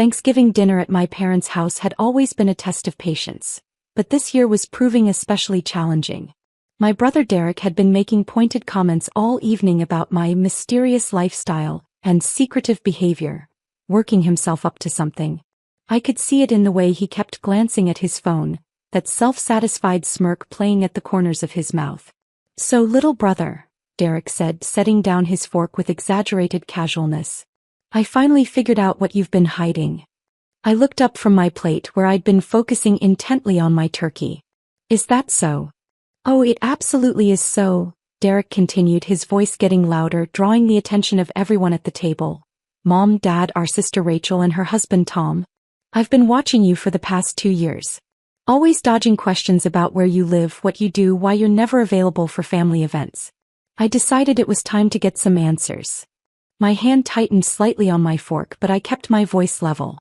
Thanksgiving dinner at my parents' house had always been a test of patience, but this year was proving especially challenging. My brother Derek had been making pointed comments all evening about my mysterious lifestyle and secretive behavior, working himself up to something. I could see it in the way he kept glancing at his phone, that self-satisfied smirk playing at the corners of his mouth. "So, little brother," Derek said, setting down his fork with exaggerated casualness, "I finally figured out what you've been hiding." I looked up from my plate where I'd been focusing intently on my turkey. "Is that so?" "Oh, it absolutely is so," Derek continued, his voice getting louder, drawing the attention of everyone at the table. "Mom, Dad, our sister Rachel and her husband Tom. I've been watching you for the past 2 years. Always dodging questions about where you live, what you do, why you're never available for family events. I decided it was time to get some answers." My hand tightened slightly on my fork, but I kept my voice level.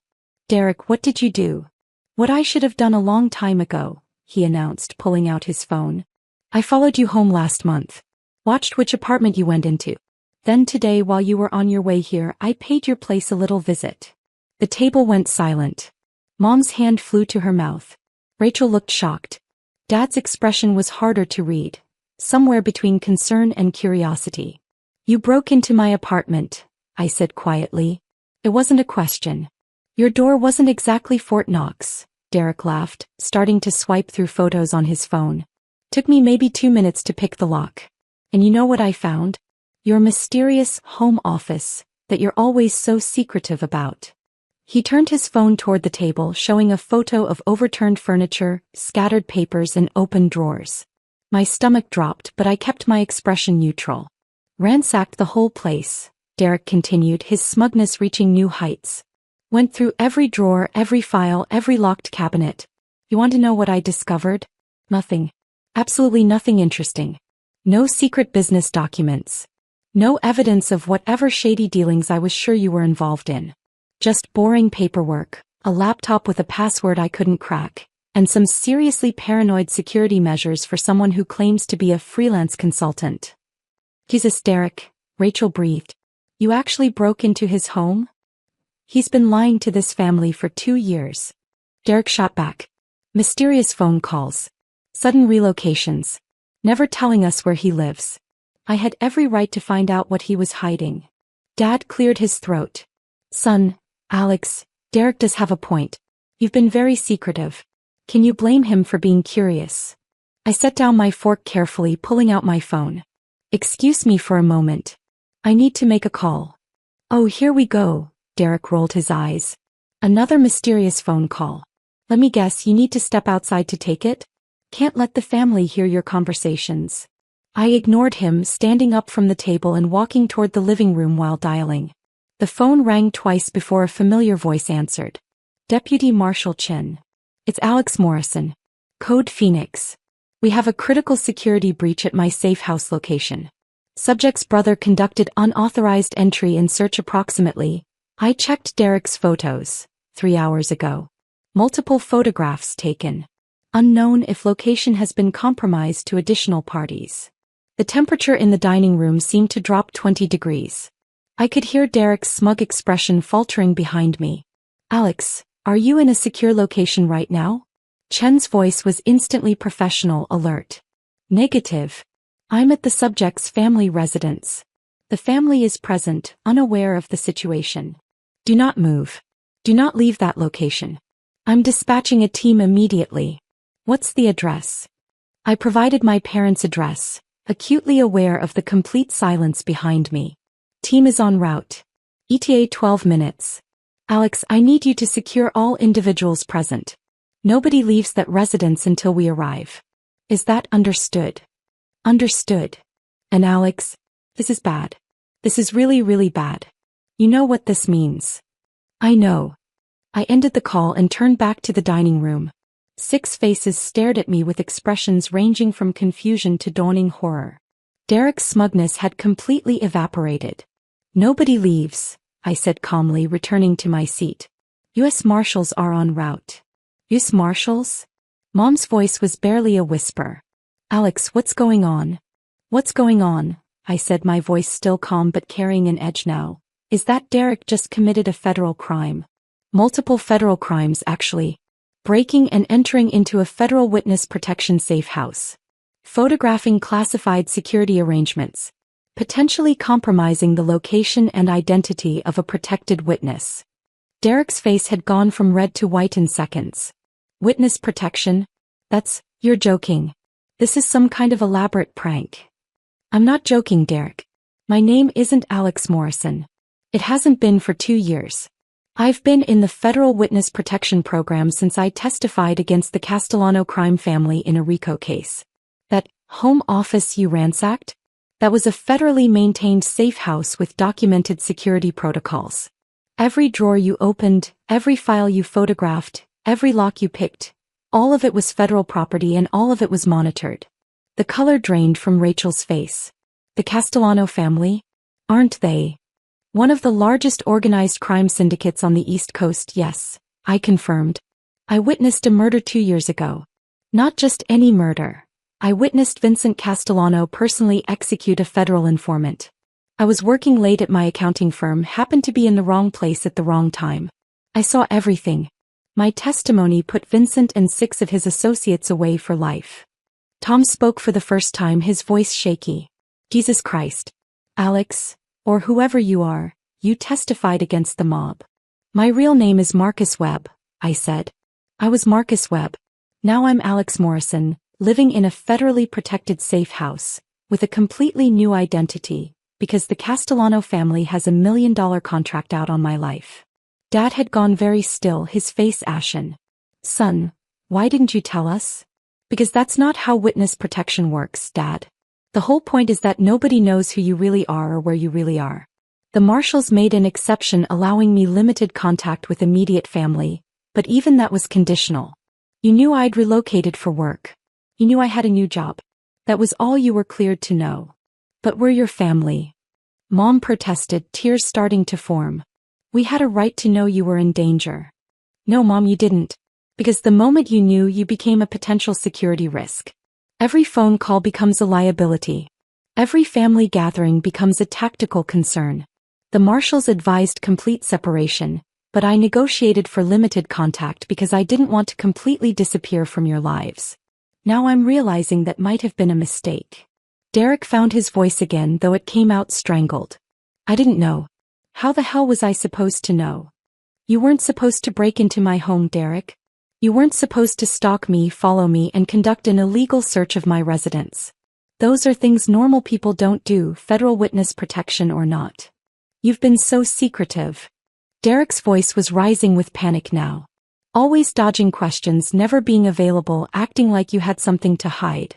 "Derek, what did you do?" "What I should have done a long time ago," he announced, pulling out his phone. "I followed you home last month. Watched which apartment you went into. Then today, while you were on your way here, I paid your place a little visit." The table went silent. Mom's hand flew to her mouth. Rachel looked shocked. Dad's expression was harder to read, somewhere between concern and curiosity. "You broke into my apartment," I said quietly. "It wasn't a question." "Your door wasn't exactly Fort Knox," Derek laughed, starting to swipe through photos on his phone. "Took me maybe 2 minutes to pick the lock. And you know what I found? Your mysterious home office that you're always so secretive about." He turned his phone toward the table, showing a photo of overturned furniture, scattered papers, and open drawers. My stomach dropped, but I kept my expression neutral. "Ransacked the whole place," Derek continued, his smugness reaching new heights. "Went through every drawer, every file, every locked cabinet. You want to know what I discovered? Nothing. Absolutely nothing interesting. No secret business documents. No evidence of whatever shady dealings I was sure you were involved in. Just boring paperwork, a laptop with a password I couldn't crack, and some seriously paranoid security measures for someone who claims to be a freelance consultant." "Jesus, Derek," Rachel breathed. "You actually broke into his home?" "He's been lying to this family for 2 years." Derek shot back. "Mysterious phone calls. Sudden relocations. Never telling us where he lives. I had every right to find out what he was hiding." Dad cleared his throat. "Son, Alex, Derek does have a point. You've been very secretive. Can you blame him for being curious?" I set down my fork carefully, pulling out my phone. "Excuse me for a moment. I need to make a call." "Oh, here we go," Derek rolled his eyes. "Another mysterious phone call. Let me guess, you need to step outside to take it? Can't let the family hear your conversations." I ignored him, standing up from the table and walking toward the living room while dialing. The phone rang twice before a familiar voice answered. "Deputy Marshal Chin. It's Alex Morrison. Code Phoenix. We have a critical security breach at my safe house location. Subject's brother conducted unauthorized entry in search approximately." I checked Derek's photos, 3 hours ago. Multiple photographs taken. Unknown if location has been compromised to additional parties. The temperature in the dining room seemed to drop 20 degrees. I could hear Derek's smug expression faltering behind me. "Alex, are you in a secure location right now?" Chen's voice was instantly professional, alert. "Negative. I'm at the subject's family residence. The family is present, unaware of the situation. Do not move. Do not leave that location. I'm dispatching a team immediately. What's the address?" I provided my parents' address, acutely aware of the complete silence behind me. "Team is en route. ETA 12 minutes. Alex, I need you to secure all individuals present. Nobody leaves that residence until we arrive. Is that understood?" "Understood." "And Alex, this is bad. This is really, really bad. You know what this means." "I know." I ended the call and turned back to the dining room. 6 faces stared at me with expressions ranging from confusion to dawning horror. Derek's smugness had completely evaporated. "Nobody leaves," I said calmly, returning to my seat. "U.S. Marshals are en route." "U.S. Marshals?" Mom's voice was barely a whisper. "Alex, what's going on?" "What's going on?" I said, my voice still calm but carrying an edge now. "Is that Derek just committed a federal crime. Multiple federal crimes, actually. Breaking and entering into a federal witness protection safe house. Photographing classified security arrangements. Potentially compromising the location and identity of a protected witness. Derek's face had gone from red to white in seconds. Witness protection? You're joking. This is some kind of elaborate prank. I'm not joking, Derek. My name isn't Alex Morrison. It hasn't been for 2 years. I've been in the Federal Witness Protection Program since I testified against the Castellano crime family in a RICO case. That home office you ransacked? That was a federally maintained safe house with documented security protocols. Every drawer you opened, every file you photographed, every lock you picked, all of it was federal property and all of it was monitored. The color drained from Rachel's face. The Castellano family? Aren't they one of the largest organized crime syndicates on the East Coast? Yes, I confirmed. I witnessed a murder 2 years ago. Not just any murder. I witnessed Vincent Castellano personally execute a federal informant. I was working late at my accounting firm, happened to be in the wrong place at the wrong time. I saw everything. My testimony put Vincent and 6 of his associates away for life. Tom spoke for the first time, his voice shaky. Jesus Christ. Alex, or whoever you are, you testified against the mob. My real name is Marcus Webb, I said. I was Marcus Webb. Now I'm Alex Morrison, living in a federally protected safe house, with a completely new identity, because the Castellano family has $1 million contract out on my life. Dad had gone very still, his face ashen. Son, why didn't you tell us? Because that's not how witness protection works, Dad. The whole point is that nobody knows who you really are or where you really are. The marshals made an exception, allowing me limited contact with immediate family, but even that was conditional. You knew I'd relocated for work. You knew I had a new job. That was all you were cleared to know. But we're your family. Mom protested, tears starting to form. We had a right to know you were in danger. No, Mom, you didn't. Because the moment you knew, you became a potential security risk. Every phone call becomes a liability. Every family gathering becomes a tactical concern. The marshals advised complete separation, but I negotiated for limited contact because I didn't want to completely disappear from your lives. Now I'm realizing that might have been a mistake. Derek found his voice again, though it came out strangled. I didn't know. How the hell was I supposed to know? You weren't supposed to break into my home, Derek. You weren't supposed to stalk me, follow me, and conduct an illegal search of my residence. Those are things normal people don't do, federal witness protection or not. You've been so secretive. Derek's voice was rising with panic now. Always dodging questions, never being available, acting like you had something to hide.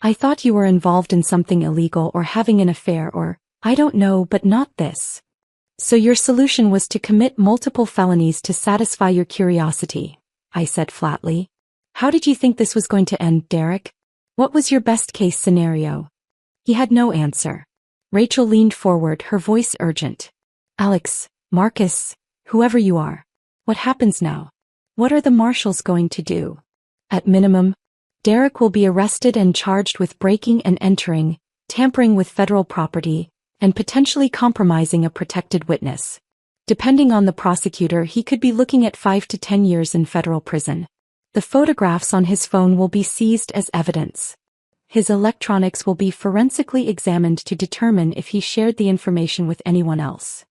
I thought you were involved in something illegal or having an affair or, I don't know, but not this. So your solution was to commit multiple felonies to satisfy your curiosity, I said flatly. How did you think this was going to end, Derek? What was your best-case scenario? He had no answer. Rachel leaned forward, her voice urgent. Alex, Marcus, whoever you are. What happens now? What are the marshals going to do? At minimum, Derek will be arrested and charged with breaking and entering, tampering with federal property, and potentially compromising a protected witness. Depending on the prosecutor, he could be looking at 5 to 10 years in federal prison. The photographs on his phone will be seized as evidence. His electronics will be forensically examined to determine if he shared the information with anyone else.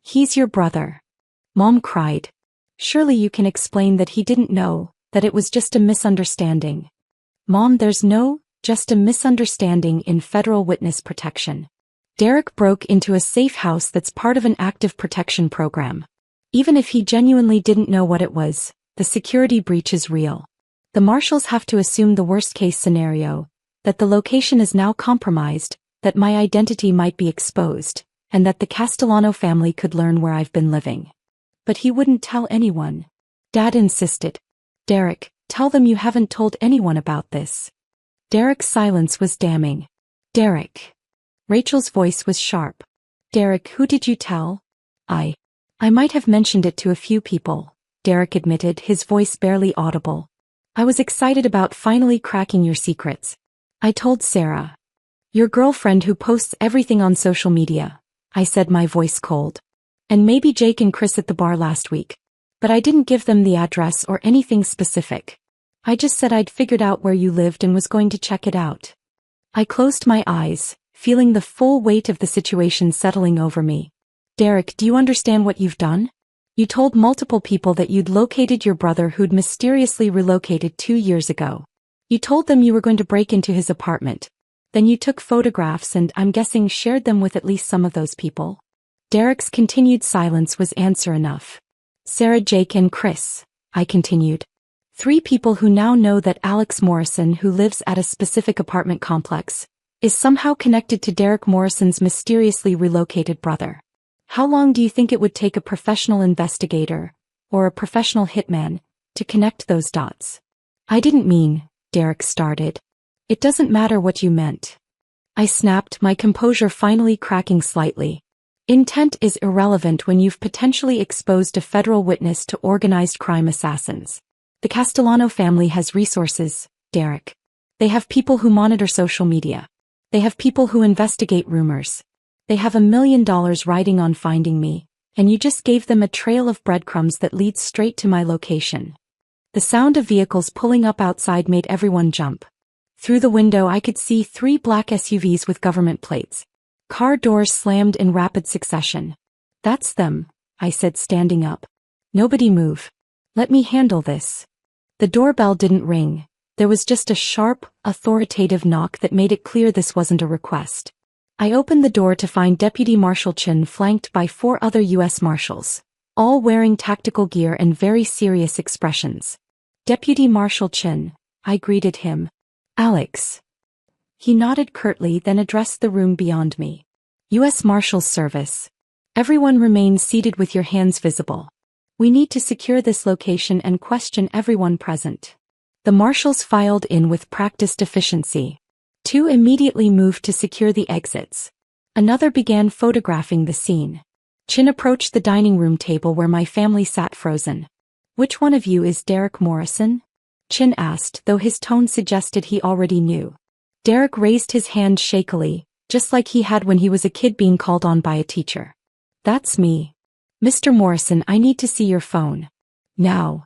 He's your brother. Mom cried. Surely you can explain that he didn't know, that it was just a misunderstanding. Mom, there's no, just a misunderstanding in federal witness protection. Derek broke into a safe house that's part of an active protection program. Even if he genuinely didn't know what it was, the security breach is real. The marshals have to assume the worst-case scenario, that the location is now compromised, that my identity might be exposed, and that the Castellano family could learn where I've been living. But he wouldn't tell anyone. Dad insisted. Derek, tell them you haven't told anyone about this. Derek's silence was damning. Derek. Rachel's voice was sharp. Derek, who did you tell? I might have mentioned it to a few people, Derek admitted, his voice barely audible. I was excited about finally cracking your secrets. I told Sarah. Your girlfriend who posts everything on social media, I said, my voice cold. And maybe Jake and Chris at the bar last week. But I didn't give them the address or anything specific. I just said I'd figured out where you lived and was going to check it out. I closed my eyes, feeling the full weight of the situation settling over me. Derek, do you understand what you've done? You told multiple people that you'd located your brother who'd mysteriously relocated 2 years ago. You told them you were going to break into his apartment. Then you took photographs and, I'm guessing, shared them with at least some of those people. Derek's continued silence was answer enough. Sarah, Jake, and Chris, I continued. 3 people who now know that Alex Morrison, who lives at a specific apartment complex, is somehow connected to Derek Morrison's mysteriously relocated brother. How long do you think it would take a professional investigator, or a professional hitman, to connect those dots? I didn't mean, Derek started. It doesn't matter what you meant. I snapped, my composure finally cracking slightly. Intent is irrelevant when you've potentially exposed a federal witness to organized crime assassins. The Castellano family has resources, Derek. They have people who monitor social media. They have people who investigate rumors. They have $1 million riding on finding me, and you just gave them a trail of breadcrumbs that leads straight to my location. The sound of vehicles pulling up outside made everyone jump. Through the window I could see 3 black SUVs with government plates. Car doors slammed in rapid succession. That's them, I said, standing up. Nobody move. Let me handle this. The doorbell didn't ring. There was just a sharp, authoritative knock that made it clear this wasn't a request. I opened the door to find Deputy Marshal Chin flanked by 4 other U.S. Marshals, all wearing tactical gear and very serious expressions. Deputy Marshal Chin, I greeted him. Alex. He nodded curtly, then addressed the room beyond me. U.S. Marshals Service. Everyone remain seated with your hands visible. We need to secure this location and question everyone present. The marshals filed in with practiced efficiency. 2 immediately moved to secure the exits. Another began photographing the scene. Chin approached the dining room table where my family sat frozen. Which one of you is Derek Morrison? Chin asked, though his tone suggested he already knew. Derek raised his hand shakily, just like he had when he was a kid being called on by a teacher. That's me. Mr. Morrison, I need to see your phone. Now.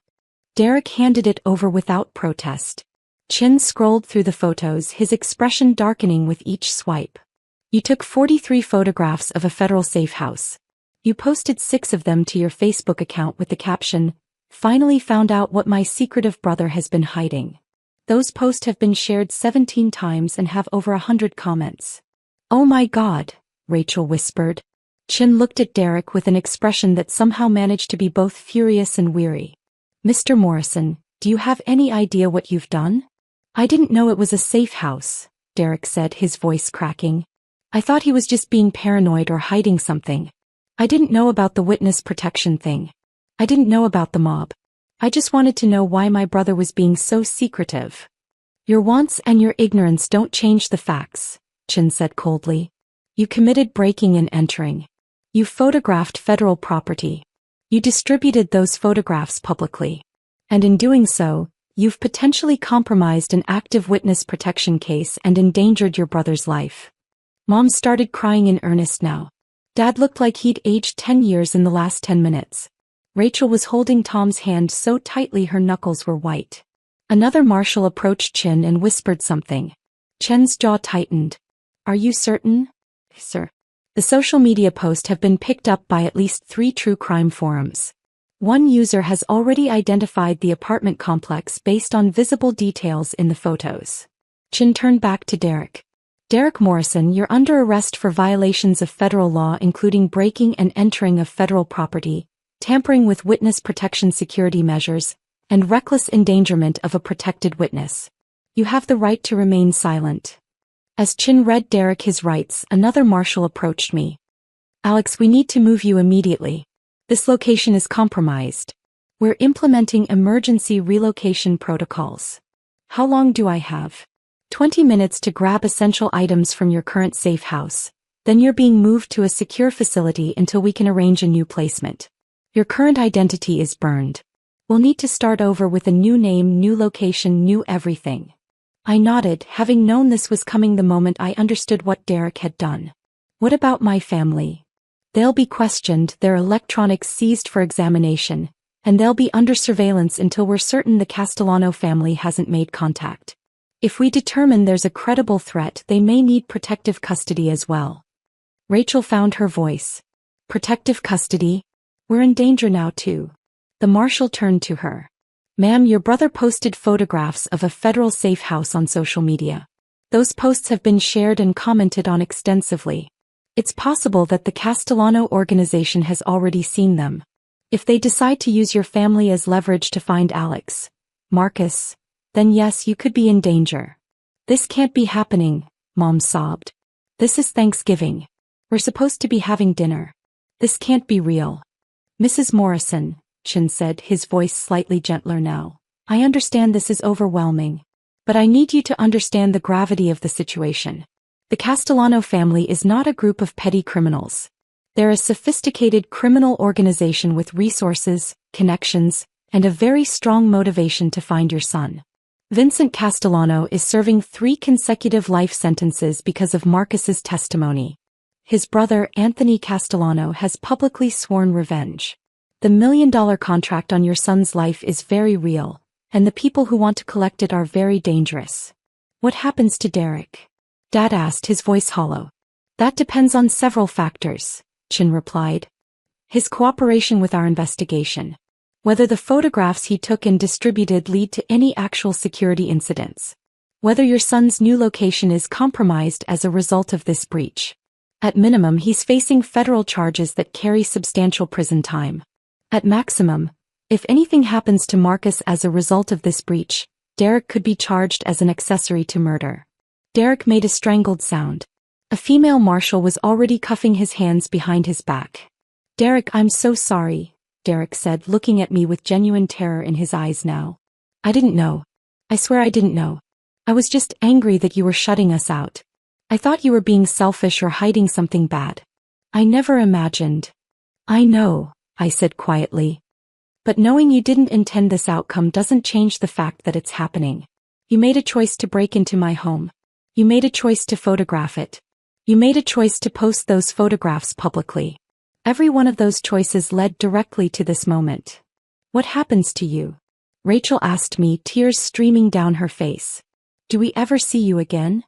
Derek handed it over without protest. Chin scrolled through the photos, his expression darkening with each swipe. You took 43 photographs of a federal safe house. You posted 6 of them to your Facebook account with the caption, "Finally found out what my secretive brother has been hiding." Those posts have been shared 17 times and have over 100 comments. Oh my God, Rachel whispered. Chin looked at Derek with an expression that somehow managed to be both furious and weary. Mr. Morrison, do you have any idea what you've done? I didn't know it was a safe house, Derek said, his voice cracking. I thought he was just being paranoid or hiding something. I didn't know about the witness protection thing. I didn't know about the mob. I just wanted to know why my brother was being so secretive. Your wants and your ignorance don't change the facts, Chin said coldly. You committed breaking and entering. You photographed federal property. You distributed those photographs publicly. And in doing so, you've potentially compromised an active witness protection case and endangered your brother's life. Mom started crying in earnest now. Dad looked like he'd aged 10 years in the last 10 minutes. Rachel was holding Tom's hand so tightly her knuckles were white. Another marshal approached Chin and whispered something. Chin's jaw tightened. Are you certain, sir? The social media posts have been picked up by at least 3 true crime forums. One user has already identified the apartment complex based on visible details in the photos. Chin turned back to Derek. Derek Morrison, you're under arrest for violations of federal law, including breaking and entering of federal property, tampering with witness protection security measures, and reckless endangerment of a protected witness. You have the right to remain silent. As Chin read Derek his rights, another marshal approached me. Alex, we need to move you immediately. This location is compromised. We're implementing emergency relocation protocols. How long do I have? 20 minutes to grab essential items from your current safe house. Then you're being moved to a secure facility until we can arrange a new placement. Your current identity is burned. We'll need to start over with a new name, new location, new everything. I nodded, having known this was coming the moment I understood what Derek had done. What about my family? They'll be questioned, their electronics seized for examination, and they'll be under surveillance until we're certain the Castellano family hasn't made contact. If we determine there's a credible threat, they may need protective custody as well. Rachel found her voice. Protective custody? We're in danger now too. The marshal turned to her. Ma'am, your brother posted photographs of a federal safe house on social media. Those posts have been shared and commented on extensively. It's possible that the Castellano organization has already seen them. If they decide to use your family as leverage to find Alex, Marcus, then yes, you could be in danger. This can't be happening, Mom sobbed. This is Thanksgiving. We're supposed to be having dinner. This can't be real. Mrs. Morrison, Chin said, his voice slightly gentler now. I understand this is overwhelming. But I need you to understand the gravity of the situation. The Castellano family is not a group of petty criminals. They're a sophisticated criminal organization with resources, connections, and a very strong motivation to find your son. Vincent Castellano is serving 3 consecutive life sentences because of Marcus's testimony. His brother, Anthony Castellano, has publicly sworn revenge. The $1 million contract on your son's life is very real, and the people who want to collect it are very dangerous. What happens to Derek? Dad asked, his voice hollow. That depends on several factors, Chin replied. His cooperation with our investigation. Whether the photographs he took and distributed lead to any actual security incidents. Whether your son's new location is compromised as a result of this breach. At minimum, he's facing federal charges that carry substantial prison time. At maximum, if anything happens to Marcus as a result of this breach, Derek could be charged as an accessory to murder. Derek made a strangled sound. A female marshal was already cuffing his hands behind his back. Derek, I'm so sorry, Derek said, looking at me with genuine terror in his eyes now. I didn't know. I swear I didn't know. I was just angry that you were shutting us out. I thought you were being selfish or hiding something bad. I never imagined. I know, I said quietly. But knowing you didn't intend this outcome doesn't change the fact that it's happening. You made a choice to break into my home. You made a choice to photograph it. You made a choice to post those photographs publicly. Every one of those choices led directly to this moment. What happens to you? Rachel asked me, tears streaming down her face. Do we ever see you again?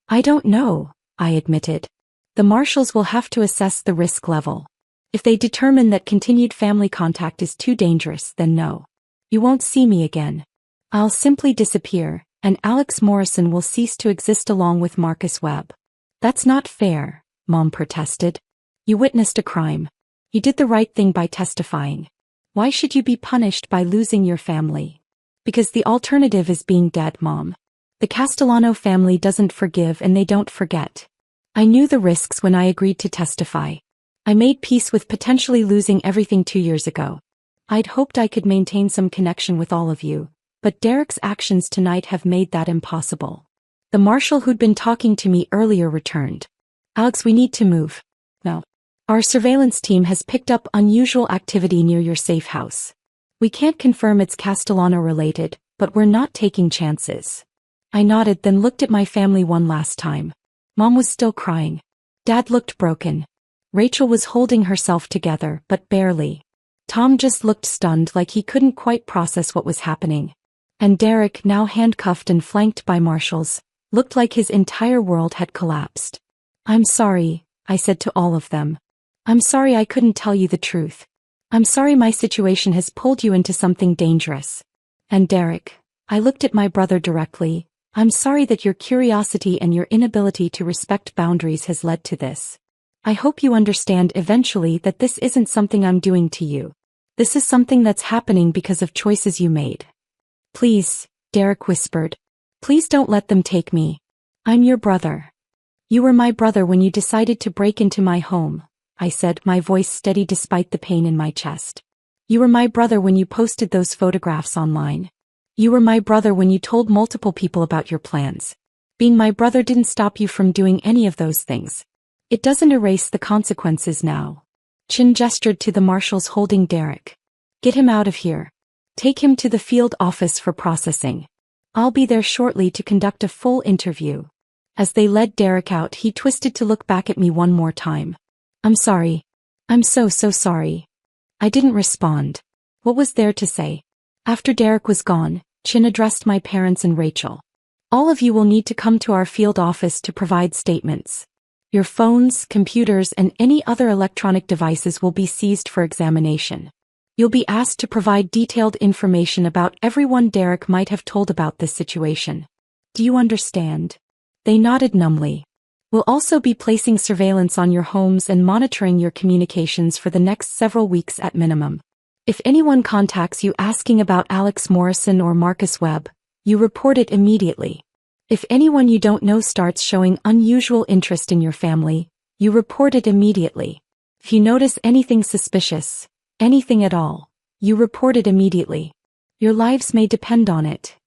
I don't know, I admitted. The marshals will have to assess the risk level. If they determine that continued family contact is too dangerous, then no. You won't see me again. I'll simply disappear, and Alex Morrison will cease to exist along with Marcus Webb. That's not fair, Mom protested. You witnessed a crime. You did the right thing by testifying. Why should you be punished by losing your family? Because the alternative is being dead, Mom. The Castellano family doesn't forgive and they don't forget. I knew the risks when I agreed to testify. I made peace with potentially losing everything 2 years ago. I'd hoped I could maintain some connection with all of you, but Derek's actions tonight have made that impossible. The marshal who'd been talking to me earlier returned. Alex, we need to move. No. Our surveillance team has picked up unusual activity near your safe house. We can't confirm it's Castellano related, but we're not taking chances. I nodded, then looked at my family one last time. Mom was still crying. Dad looked broken. Rachel was holding herself together, but barely. Tom just looked stunned, like he couldn't quite process what was happening. And Derek, now handcuffed and flanked by marshals, looked like his entire world had collapsed. I'm sorry, I said to all of them. I'm sorry I couldn't tell you the truth. I'm sorry my situation has pulled you into something dangerous. And Derek, I looked at my brother directly. I'm sorry that your curiosity and your inability to respect boundaries has led to this. I hope you understand eventually that this isn't something I'm doing to you. This is something that's happening because of choices you made. Please, Derek whispered. Please don't let them take me. I'm your brother. You were my brother when you decided to break into my home, I said, my voice steady despite the pain in my chest. You were my brother when you posted those photographs online. You were my brother when you told multiple people about your plans. Being my brother didn't stop you from doing any of those things. It doesn't erase the consequences now. Chin gestured to the marshals holding Derek. Get him out of here. Take him to the field office for processing. I'll be there shortly to conduct a full interview. As they led Derek out, he twisted to look back at me one more time. I'm sorry. I'm so sorry. I didn't respond. What was there to say? After Derek was gone, Chin addressed my parents and Rachel. All of you will need to come to our field office to provide statements. Your phones, computers, and any other electronic devices will be seized for examination. You'll be asked to provide detailed information about everyone Derek might have told about this situation. Do you understand? They nodded numbly. We'll also be placing surveillance on your homes and monitoring your communications for the next several weeks at minimum. If anyone contacts you asking about Alex Morrison or Marcus Webb, you report it immediately. If anyone you don't know starts showing unusual interest in your family, you report it immediately. If you notice anything suspicious, anything at all, you report it immediately. Your lives may depend on it.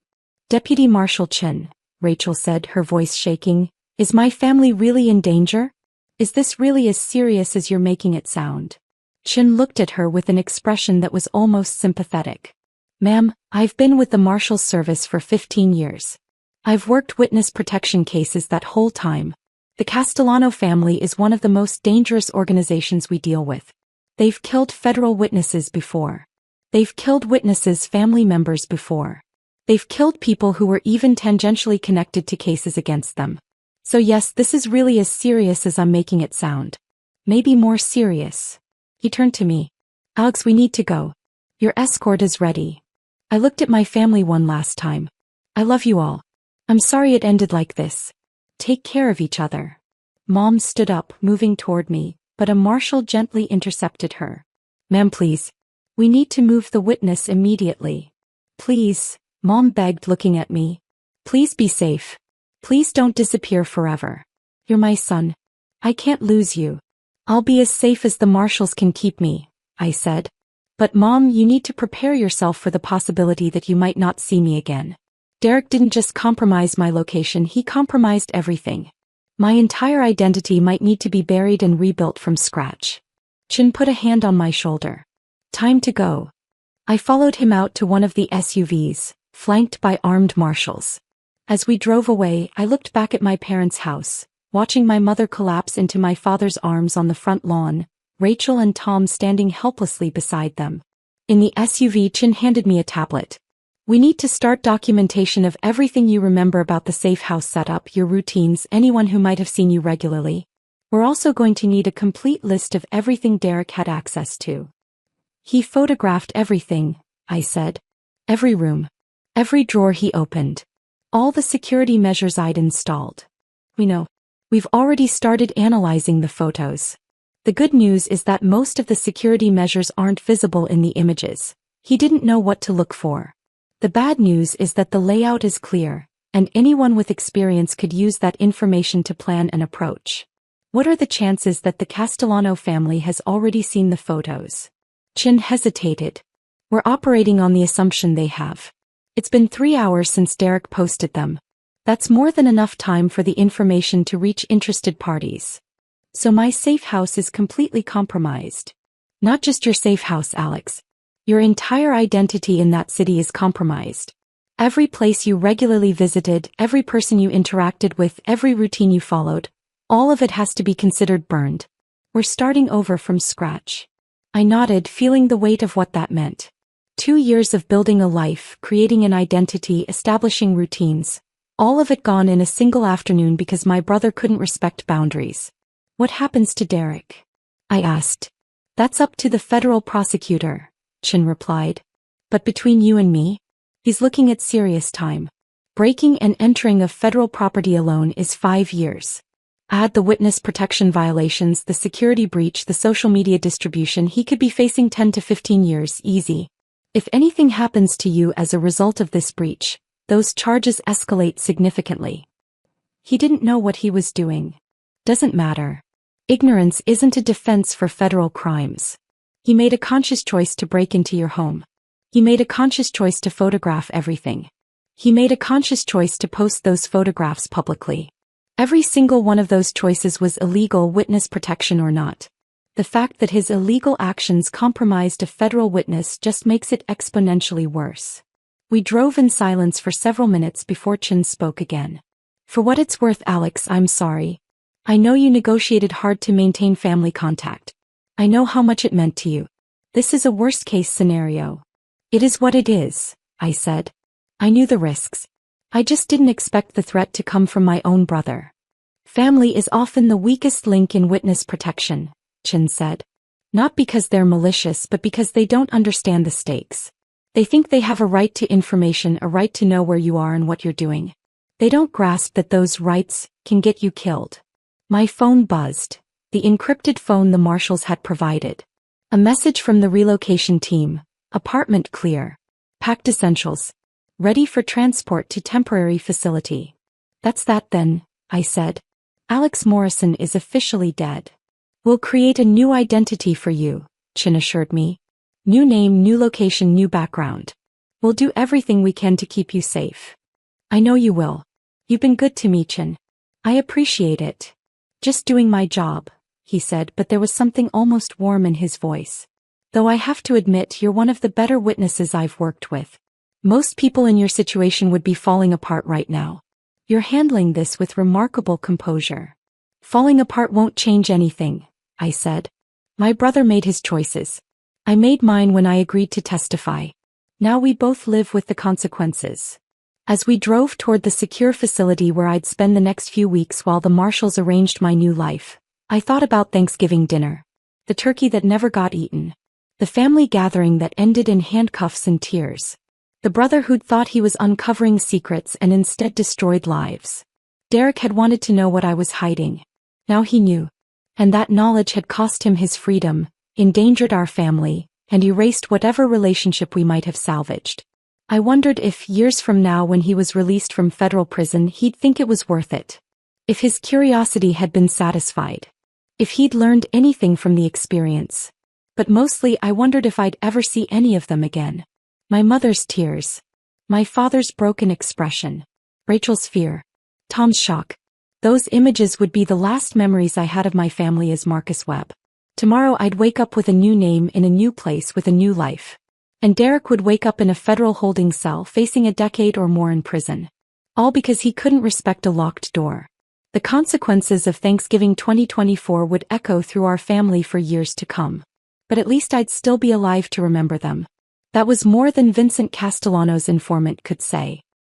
Deputy Marshal Chin, Rachel said, her voice shaking, is my family really in danger? Is this really as serious as you're making it sound? Chin looked at her with an expression that was almost sympathetic. Ma'am, I've been with the Marshal's service for 15 years. I've worked witness protection cases that whole time. The Castellano family is one of the most dangerous organizations we deal with. They've killed federal witnesses before. They've killed witnesses' family members before. They've killed people who were even tangentially connected to cases against them. So yes, this is really as serious as I'm making it sound. Maybe more serious. He turned to me. Alex, we need to go. Your escort is ready. I looked at my family one last time. I love you all. I'm sorry it ended like this. Take care of each other. Mom stood up, moving toward me, but a marshal gently intercepted her. Ma'am, please. We need to move the witness immediately. Please, Mom begged, looking at me. Please be safe. Please don't disappear forever. You're my son. I can't lose you. I'll be as safe as the marshals can keep me, I said. But Mom, you need to prepare yourself for the possibility that you might not see me again. Derek didn't just compromise my location, he compromised everything. My entire identity might need to be buried and rebuilt from scratch. Chin put a hand on my shoulder. Time to go. I followed him out to one of the SUVs, flanked by armed marshals. As we drove away, I looked back at my parents' house, watching my mother collapse into my father's arms on the front lawn, Rachel and Tom standing helplessly beside them. In the SUV, Chin handed me a tablet. We need to start documentation of everything you remember about the safe house setup, your routines, anyone who might have seen you regularly. We're also going to need a complete list of everything Derek had access to. He photographed everything, I said. Every room. Every drawer he opened. All the security measures I'd installed. We know. We've already started analyzing the photos. The good news is that most of the security measures aren't visible in the images. He didn't know what to look for. The bad news is that the layout is clear, and anyone with experience could use that information to plan an approach. What are the chances that the Castellano family has already seen the photos? Chin hesitated. We're operating on the assumption they have. It's been 3 hours since Derek posted them. That's more than enough time for the information to reach interested parties. So my safe house is completely compromised. Not just your safe house, Alex. Your entire identity in that city is compromised. Every place you regularly visited, every person you interacted with, every routine you followed, all of it has to be considered burned. We're starting over from scratch. I nodded, feeling the weight of what that meant. 2 years of building a life, creating an identity, establishing routines. All of it gone in a single afternoon because my brother couldn't respect boundaries. What happens to Derek? I asked. That's up to the federal prosecutor, Chin replied. But between you and me, he's looking at serious time. Breaking and entering of federal property alone is 5 years. Add the witness protection violations, the security breach, the social media distribution, he could be facing 10 to 15 years, easy. If anything happens to you as a result of this breach, those charges escalate significantly. He didn't know what he was doing. Doesn't matter. Ignorance isn't a defense for federal crimes. He made a conscious choice to break into your home. He made a conscious choice to photograph everything. He made a conscious choice to post those photographs publicly. Every single one of those choices was illegal, witness protection or not. The fact that his illegal actions compromised a federal witness just makes it exponentially worse. We drove in silence for several minutes before Chin spoke again. For what it's worth, Alex, I'm sorry. I know you negotiated hard to maintain family contact. I know how much it meant to you. This is a worst-case scenario. It is what it is, I said. I knew the risks. I just didn't expect the threat to come from my own brother. Family is often the weakest link in witness protection, Chin said. Not because they're malicious but because they don't understand the stakes. They think they have a right to information, a right to know where you are and what you're doing. They don't grasp that those rights can get you killed. My phone buzzed, the encrypted phone the marshals had provided. A message from the relocation team, apartment clear. Packed essentials. Ready for transport to temporary facility. That's that then, I said. Alex Morrison is officially dead. We'll create a new identity for you, Chin assured me. New name, new location, new background. We'll do everything we can to keep you safe. I know you will. You've been good to me, Chin. I appreciate it. Just doing my job, he said, but there was something almost warm in his voice. Though I have to admit you're one of the better witnesses I've worked with. Most people in your situation would be falling apart right now. You're handling this with remarkable composure. Falling apart won't change anything, I said. My brother made his choices. I made mine when I agreed to testify. Now we both live with the consequences. As we drove toward the secure facility where I'd spend the next few weeks while the marshals arranged my new life, I thought about Thanksgiving dinner. The turkey that never got eaten. The family gathering that ended in handcuffs and tears. The brother who'd thought he was uncovering secrets and instead destroyed lives. Derek had wanted to know what I was hiding. Now he knew. And that knowledge had cost him his freedom, endangered our family, and erased whatever relationship we might have salvaged. I wondered if, years from now when he was released from federal prison, he'd think it was worth it. If his curiosity had been satisfied. If he'd learned anything from the experience. But mostly I wondered if I'd ever see any of them again. My mother's tears. My father's broken expression. Rachel's fear. Tom's shock. Those images would be the last memories I had of my family as Marcus Webb. Tomorrow I'd wake up with a new name in a new place with a new life. And Derek would wake up in a federal holding cell facing a decade or more in prison. All because he couldn't respect a locked door. The consequences of Thanksgiving 2024 would echo through our family for years to come. But at least I'd still be alive to remember them. That was more than Vincent Castellano's informant could say.